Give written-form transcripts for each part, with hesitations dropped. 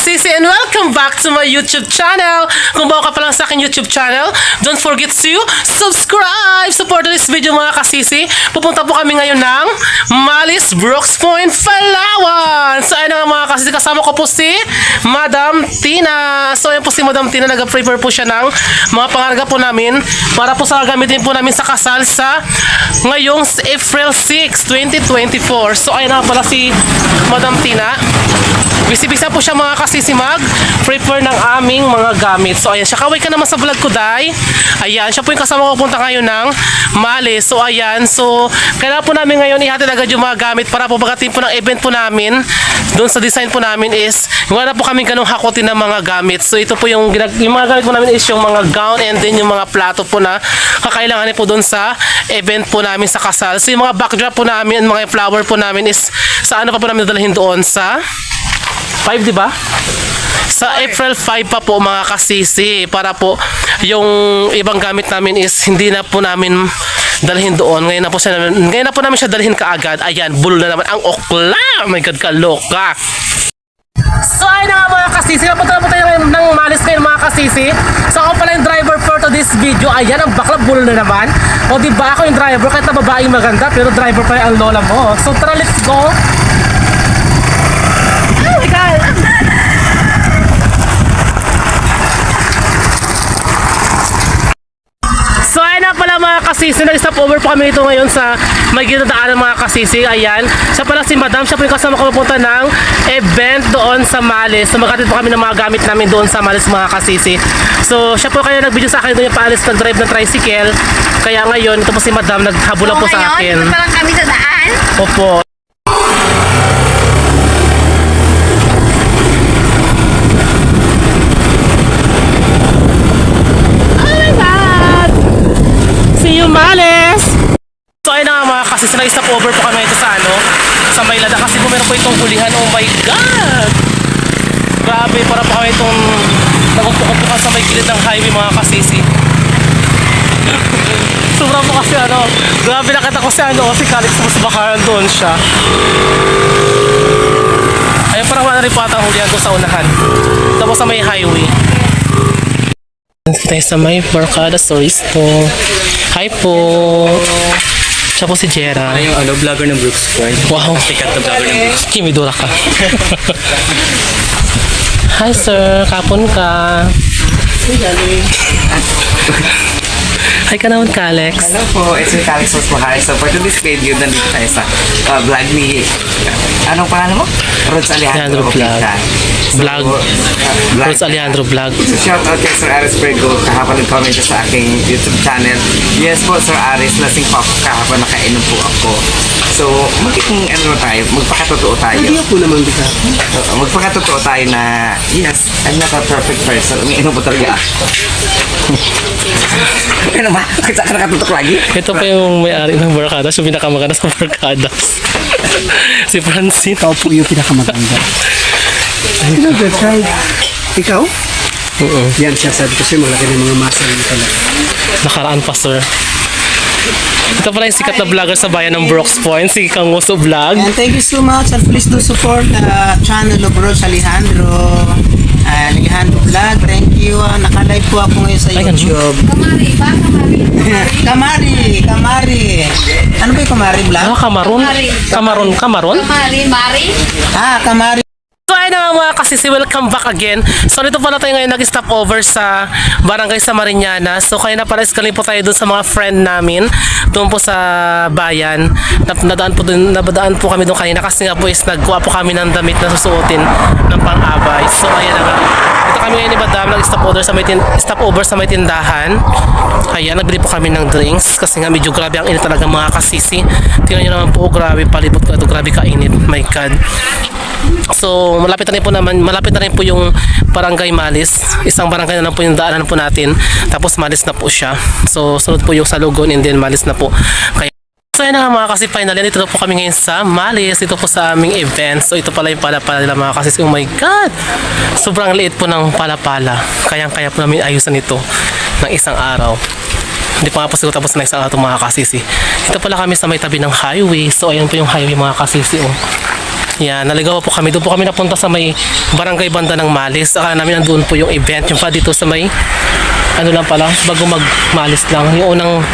kasisi, and welcome back to my YouTube channel. Kung bago ka pa lang sa aking YouTube channel, don't forget to subscribe. Support this video mga kasisi. Pupunta po kami ngayon ng Mallis Brooks Point, Palawan. So ayun nga mga kasisi, kasama ko po si Madam Tina. So ayun po si Madam Tina, nag-prepare po siya ng mga pangarga po namin para po sa gagamitin po namin sa kasal sa ngayong April 6, 2024. So ayun nga pala si Madam Tina. Bisibisa po siya mga kasisi mag-prepare ng aming mga gamit. So ayan siya, kaway ka naman sa vlog ko, Day. Ayan, siya po yung kasama ko punta ngayon ng Mallis. So ayan, so kailangan po namin ngayon ihatid agad yung mga gamit para po pagdating po ng event po namin. Doon sa design po namin is wala po kami ganung hakotin ng mga gamit. So ito po yung mga gamit po namin is yung mga gown and then yung mga plato po na kakailanganin po doon sa event po namin sa kasal. So yung mga backdrop po namin, mga flower po namin is sa ano pa po namin dalhin doon sa 5, di ba? Sa April 5 pa po mga kasisi, para po yung ibang gamit namin is hindi na po namin dalhin doon. Ngayon na po namin siya dalhin kaagad. Ayan, bulol na naman ang okla. Oh my God, kaloka. So ayun na nga mga kasisi, napunta na po tayo ng Mallis ngayon mga kasisi. So ako pala yung driver for to this video. Ayan, ang bakla, bulol na naman. O diba ako yung driver, kahit na babaeng maganda, pero driver pa rin ang lola mo. So tara, let's go. So ayun na pala mga kasisi, nag-stop over po kami ito ngayon sa may ginadaanan mga kasisi. Ayan, siya pala si Madam, siya po yung kasama ko pupunta ng event doon sa Mallis. So magkatid po kami ng mga gamit namin doon sa Mallis mga kasisi. So siya po kaya nag-video sa akin doon yung paalis, nag-drive ng tricycle. Kaya ngayon, ito po si Madam, naghabulan po sa akin. Ngayon, parang kami sa daan. Opo. Mallis! So ayun na nga mga kasisi, nag-stop over po kami ito sa sa Maylada kasi po meron po itong hulihan. Oh my God! Grabe, para po kami itong nagpupukan sa may gilid ng highway mga kasisi. Sobrang po kasi grabe, nakita ko si Calix sa bakaran doon siya. Ayun, parang wala rin po ata ang hulihan doon sa unahan. Tapos sa may highway. Tayo sa may Barkada Soristo. Hi po. Siya po si Jera. Yung vlogger ng Brooks Point. Wow. Sikat na vlogger ng Brooks. Kimidura ka. Hi sir, kapon ka. Hi ka naman, Kalex. Hello po, it's me, Calix Masmahari. So for today's video, nandito tayo sa vlog ni... Anong pangalan mo? Rods Alejandro Vlog. Vlog. Rods Alejandro Vlog. So shout out kay Sir Aris Pergo. Kahapon nag-comment siya sa aking YouTube channel. Yes po, Sir Aris, lasing po ako kahapon, nakainom po ako. So, magpakatotoo tayo. Hindi ako naman bisa. Magpakatotoo tayo na, yes, I'm not a perfect person. Umiinom po talaga ako. Ano ba? Saan ka nakatutok lagi? Ito pa yung may-ari ng Barkadas, yung pinakamaganda sa Barkadas. Si Francine. Ikaw po yung pinakamaganda. Try. Ikaw? Oo. Yan siya, sabi ko sa'yo, malaki ng mga muscle mo talaga. Nakaraan pa, sir. Ito pala yung sikat na vlogger sa bayan ng Brooks Point, si Kanguso Vlog. And thank you so much, and please do support the channel of Rods Alejandro. Alejandro Vlog, thank you. Naka-live po ako ngayon sa YouTube. Kamari ba? Kamari. Ano ba yung Kamari Vlog? Kamaron? Kamaron? Kamari, Mari. Kamari. So ayun na nga mga kasisi, welcome back again. So dito pala tayo ngayon nag-stop over sa Barangay sa Mariñana. So kaya na pala iskaling po tayo dun sa mga friend namin doon po sa bayan. Nabadaan po kami doon kanina kasi nga po is nagkuha po kami ng damit na susuotin ng pang-abay. So ayan na nga. Dito kami ngayon ni Madam, nag-stop over sa may tindahan. Ayan, nagbili po kami ng drinks kasi nga medyo grabe ang init talaga mga kasisi. Tingnan nyo naman po, grabe palibot ko ito, grabe ka-init. My God. So malapit na rin po yung Barangay Mallis. Isang barangay na lang po yung daanan po natin. Tapos Mallis na po siya. So sunod po yung Salugon and then Mallis na po. Kaya so yun na nga mga kasi finally, dito po kami ngayon sa Mallis. Dito po sa aming event. So ito pala yung palapala nila mga kasi. Oh my God! Sobrang liit po ng palapala. Kayang-kaya po namin ayusan ito ng isang araw. Hindi pa nga po siguro tapos na isang araw mga kasisi. Ito pala kami sa may tabi ng highway. So ayan po yung highway mga kasisi. Oh. Yan, naligaw po kami. Doon po kami napunta sa may barangay banda ng Malis. Akala namin andun po yung event. Yung pa dito sa may, ano lang pala, bago mag-Malis lang. Yung unang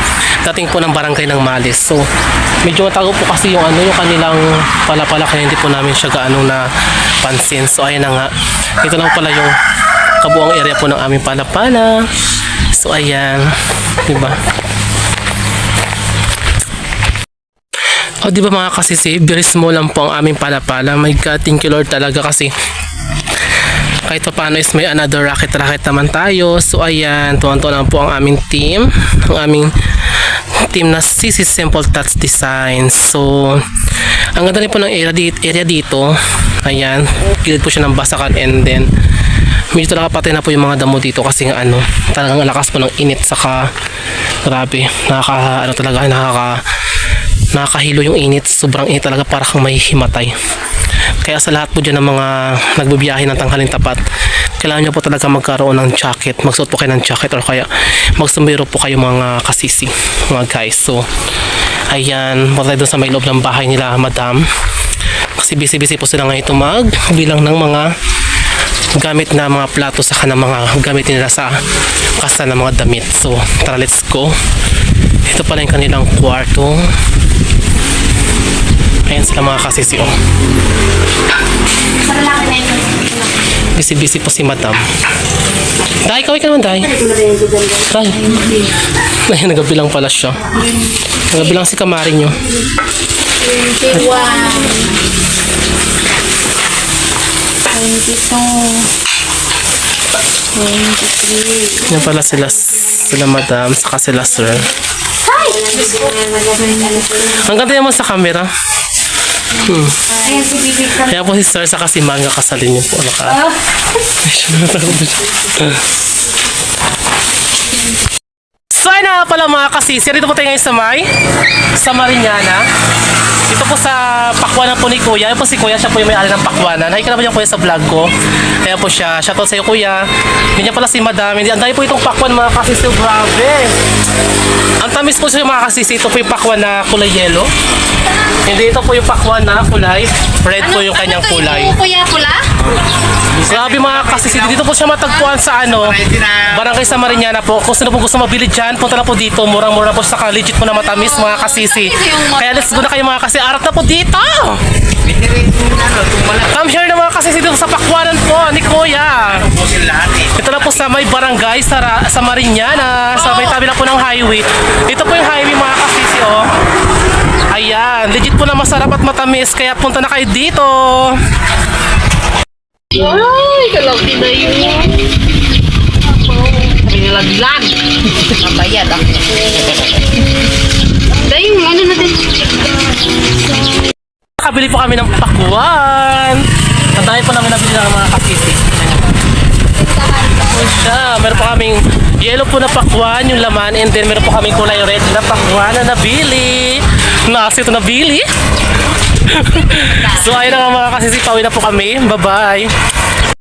dating po ng barangay ng Malis. So, medyo matago po kasi yung ano, yung kanilang pala-pala. Kaya hindi po namin siya gaano na pansin. So, ayan na nga. Ito lang pala yung kabuang area po ng aming pala-pala. So, ayan. Diba? O, di ba mga kasisi, very small lang po ang aming pala-pala. My God, thank you Lord talaga kasi kahit pa paano is may another racket naman tayo. So, ayan, tuwan-tuwan lang po ang aming team. Ang aming team na CC Simple Touch Design. So, ang ganda rin po ng area dito. Ayan, gilid po siya ng basakan and then medyo talaga patay na po yung mga damo dito kasi nga ano, talagang lakas po ng init saka grabe, nakakahilo yung init, sobrang init talaga para kang may himatay. Kaya sa lahat po dyan ng mga nagbibiyahe ng tanghaling tapat, kailangan nyo po talaga magkaroon ng jacket, magsuot po kayo ng jacket or kaya magsumero po kayo mga kasisi, mga guys. So ayan, punta tayo dun sa may loob ng bahay nila madam kasi busy po sila ngayon ito magbilang ng mga gamit na mga plato saka ng mga gamit nila sa kasa ng mga damit. So tara, let's go. Ito pala yung kanilang kwarto. Ayan sila mga kasisi, oh. Busy po si madam. Day, kaway ka naman, Day. Day. Ay, nagabilang pala siya. Nagabilang si kamari nyo. 21. 23. Yan pala sila madam, saka sila sir. Ang ganda naman sa camera. Ayan si Bibi ka. Kaya po si sir saka si Manga kasalin niyo po. So ayun na pala mga kasisi. Dito po tayo ngayon sa Mariñana. Dito po sa pakwanan po ni Kuya. Ayun po si Kuya, siya po yung may-ari ng pakwanan. Hay ka naman yung Kuya sa vlog ko. Kaya po siya. Shoutout sa iyo Kuya. Ganyan pala si Madam. Ang dami po itong pakwan mga kasisi. Grabe. Ang tamis po siya mga kasisi. Ito po yung pakwan na kulay yellow. Hindi, ito po yung pakwan na kulay red po yung kanyang kulay. Kuya pula? Grabe mga kasisi. Dito po siya matagpuan sa ano, barangay sa Mariñana po. Kung sino po gusto mabili dyan, punta na po dito. Murang-mura po saka legit po na matamis mga kasisi. Kaya let's go na kayo mga kasisi. Arat na po dito! Come here na mga kasisi dito sa pakwanan po ni Kuya. Ito na po sa may barangay sa Mariñana. Sa may tabi na po ng highway. Ito po yung highway mga kasisi, oh. Ayan, legit po na masarap at matamis. Kaya punta na kayo dito. Ay, kalaki na yun. Pinalaglag. Mabayad ako. Dahil yung ano natin. Nakabili po kami ng pakwan. Ang dami po namin nabili ng mga kasisi. Ito siya. Meron po kaming yellow po na pakwan, yung laman. And then meron po kaming kulay red na pakwan na nabili. Nasi ito nabili. So ayun na nga mga kasisi. Pauwi na po kami. Bye-bye.